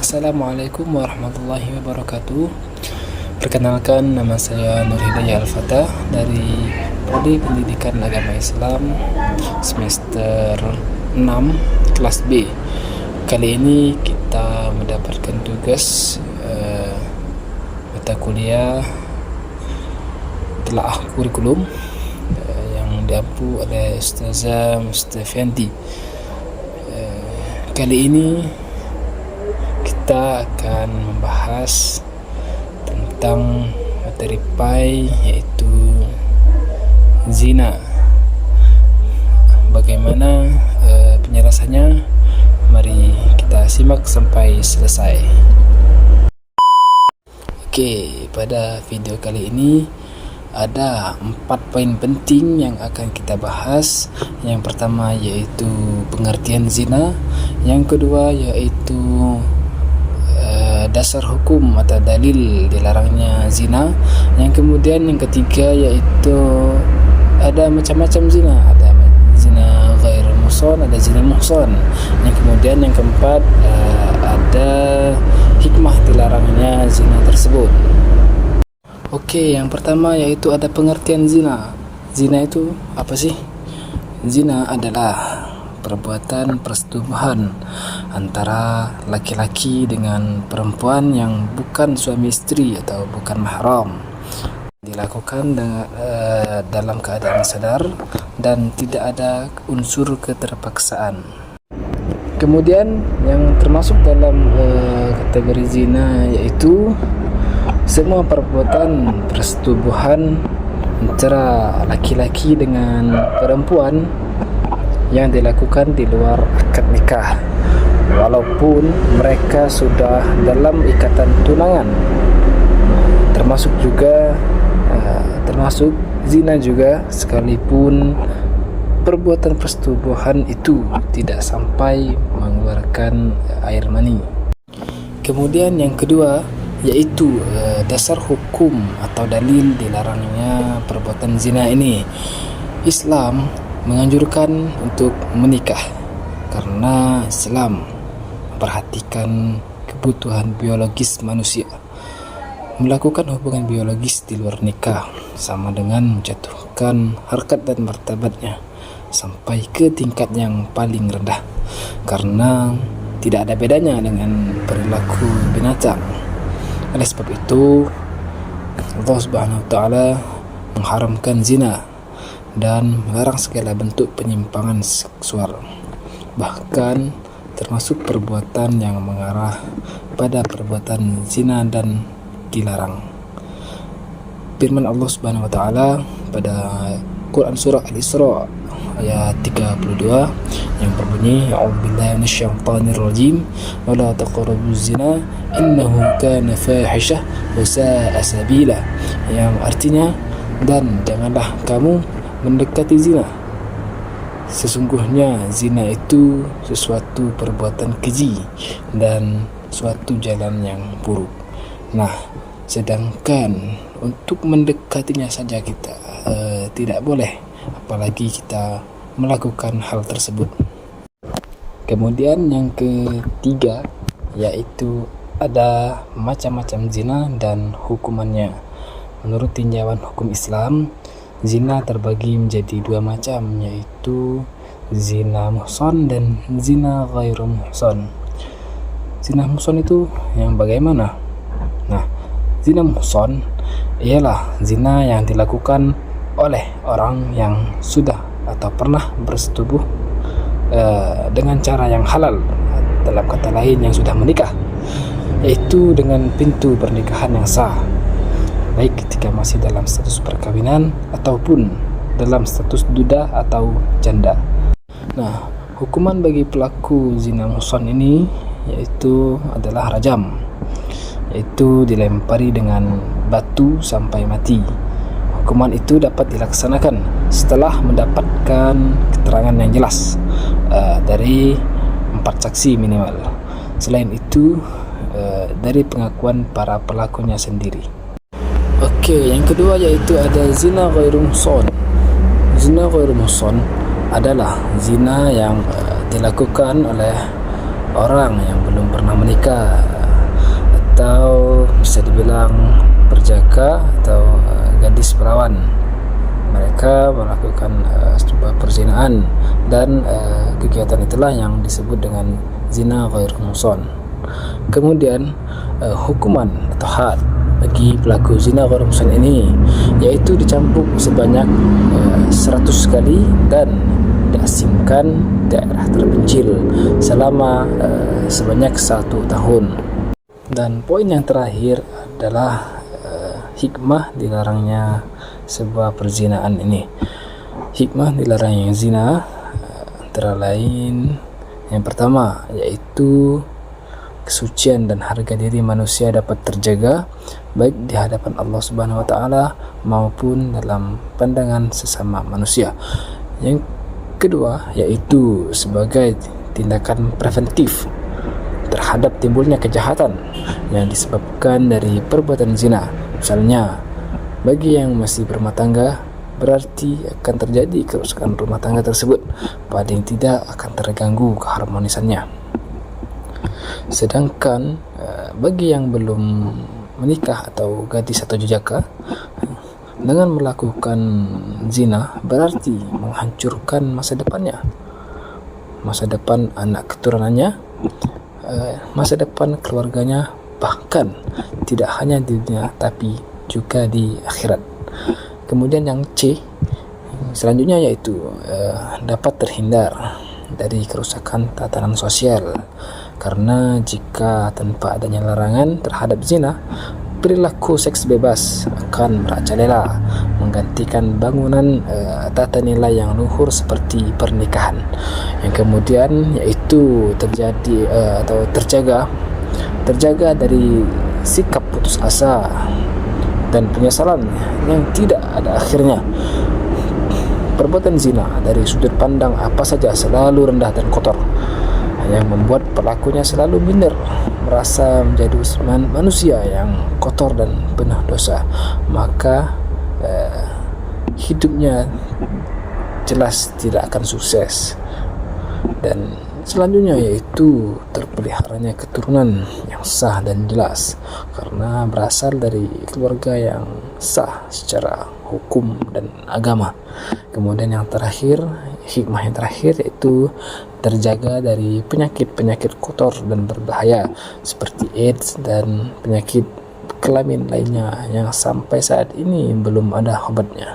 Assalamualaikum warahmatullahi wabarakatuh. Perkenalkan, nama saya Nur Hidayah Al-Fatah dari Prodi Pendidikan Agama Islam semester 6 kelas B. Kali ini kita mendapatkan tugas mata kuliah telaah kurikulum yang diampu oleh Ustazah Mustafianti. Kali ini kita akan membahas tentang materi PAI, yaitu zina. Bagaimana penjelasannya? Mari kita simak sampai selesai. Oke, pada video kali ini ada 4 poin penting yang akan kita bahas. Yang pertama yaitu pengertian zina, yang kedua yaitu dasar hukum atau dalil dilarangnya zina, yang kemudian yang ketiga yaitu ada macam-macam zina, ada zina ghair muhsan, ada zina muhsan, yang kemudian yang keempat ada hikmah dilarangnya zina tersebut. Oke, yang pertama yaitu ada pengertian zina. Zina itu apa sih? Zina adalah perbuatan persetubuhan antara laki-laki dengan perempuan yang bukan suami istri atau bukan mahram, dilakukan dalam keadaan sadar dan tidak ada unsur keterpaksaan. Kemudian yang termasuk dalam kategori zina yaitu semua perbuatan persetubuhan antara laki-laki dengan perempuan yang dilakukan di luar akad nikah, walaupun mereka sudah dalam ikatan tunangan. Termasuk zina juga, sekalipun perbuatan persetubuhan itu tidak sampai mengeluarkan air mani. Kemudian yang kedua yaitu dasar hukum atau dalil dilarangnya perbuatan zina ini. Islam menganjurkan untuk menikah karena Islam memperhatikan kebutuhan biologis manusia. Melakukan hubungan biologis di luar nikah sama dengan menjatuhkan harkat dan martabatnya sampai ke tingkat yang paling rendah, karena tidak ada bedanya dengan perilaku binatang. Oleh sebab itu, Allah Subhanahu wa taala mengharamkan zina dan melarang segala bentuk penyimpangan seksual, bahkan termasuk perbuatan yang mengarah pada perbuatan zina dan dilarang. Firman Allah Subhanahu wa taala pada Quran surah Al-Isra ayat 32 yang berbunyi, a'udzubillahi minasyaitonir rajim, wa la taqrabuz zina innahu kana fahishah wa sa'a sabila, yang artinya, dan janganlah kamu mendekati zina, sesungguhnya zina itu sesuatu perbuatan keji dan suatu jalan yang buruk. Nah, sedangkan untuk mendekatinya saja kita tidak boleh, apalagi kita melakukan hal tersebut. Kemudian yang ketiga yaitu ada macam-macam zina dan hukumannya. Menurut tinjauan hukum Islam, zina terbagi menjadi 2 macam, yaitu zina muhsan dan zina ghairu muhsan. Zina muhsan itu yang bagaimana? Nah, zina muhsan ialah zina yang dilakukan oleh orang yang sudah atau pernah bersetubuh dengan cara yang halal, dalam kata lain yang sudah menikah, yaitu dengan pintu pernikahan yang sah, baik ketika masih dalam status perkawinan ataupun dalam status duda atau janda. Nah, hukuman bagi pelaku zina muhsan ini yaitu adalah rajam, yaitu dilempari dengan batu sampai mati. Hukuman itu dapat dilaksanakan setelah mendapatkan keterangan yang jelas dari 4 saksi minimal. Selain itu dari pengakuan para pelakunya sendiri. Oke, yang kedua yaitu ada zina ghairu muhsan. Zina ghairu muhsan adalah zina yang dilakukan oleh orang yang belum pernah menikah atau bisa dibilang perjaka atau gadis perawan. Mereka melakukan sebuah perzinaan, dan kegiatan itulah yang disebut dengan zina ghair muhsan. Kemudian hukuman atau had bagi pelaku zina ghair muhsan ini yaitu dicambuk sebanyak 100 kali dan diasingkan daerah terpencil selama sebanyak 1 tahun. Dan poin yang terakhir adalah hikmah dilarangnya sebuah perzinaan ini. Hikmah dilarangnya zina antara lain yang pertama yaitu kesucian dan harga diri manusia dapat terjaga baik di hadapan Allah Subhanahu wa taala maupun dalam pandangan sesama manusia. Yang kedua yaitu sebagai tindakan preventif terhadap timbulnya kejahatan yang disebabkan dari perbuatan zina. Misalnya, bagi yang masih berumah tangga, berarti akan terjadi kerusakan rumah tangga tersebut, paling tidak akan terganggu keharmonisannya. Sedangkan bagi yang belum menikah atau gadis atau jejaka, dengan melakukan zina berarti menghancurkan masa depannya, masa depan anak keturunannya, masa depan keluarganya, bahkan tidak hanya di dunia tapi juga di akhirat. Kemudian yang C selanjutnya yaitu dapat terhindar dari kerusakan tatanan sosial, karena jika tanpa adanya larangan terhadap zina, perilaku seks bebas akan merajalela menggantikan bangunan tata nilai yang luhur seperti pernikahan, yang kemudian yaitu terjadi atau terjaga dari sikap putus asa dan penyesalan yang tidak ada akhirnya. Perbuatan zina dari sudut pandang apa saja selalu rendah dan kotor, yang membuat pelakunya selalu minder, merasa menjadi manusia yang kotor dan penuh dosa. Maka hidupnya jelas tidak akan sukses. Dan selanjutnya yaitu terpeliharanya keturunan yang sah dan jelas karena berasal dari keluarga yang sah secara hukum dan agama. Kemudian yang terakhir, hikmah yang terakhir yaitu terjaga dari penyakit-penyakit kotor dan berbahaya seperti AIDS dan penyakit kelamin lainnya yang sampai saat ini belum ada obatnya.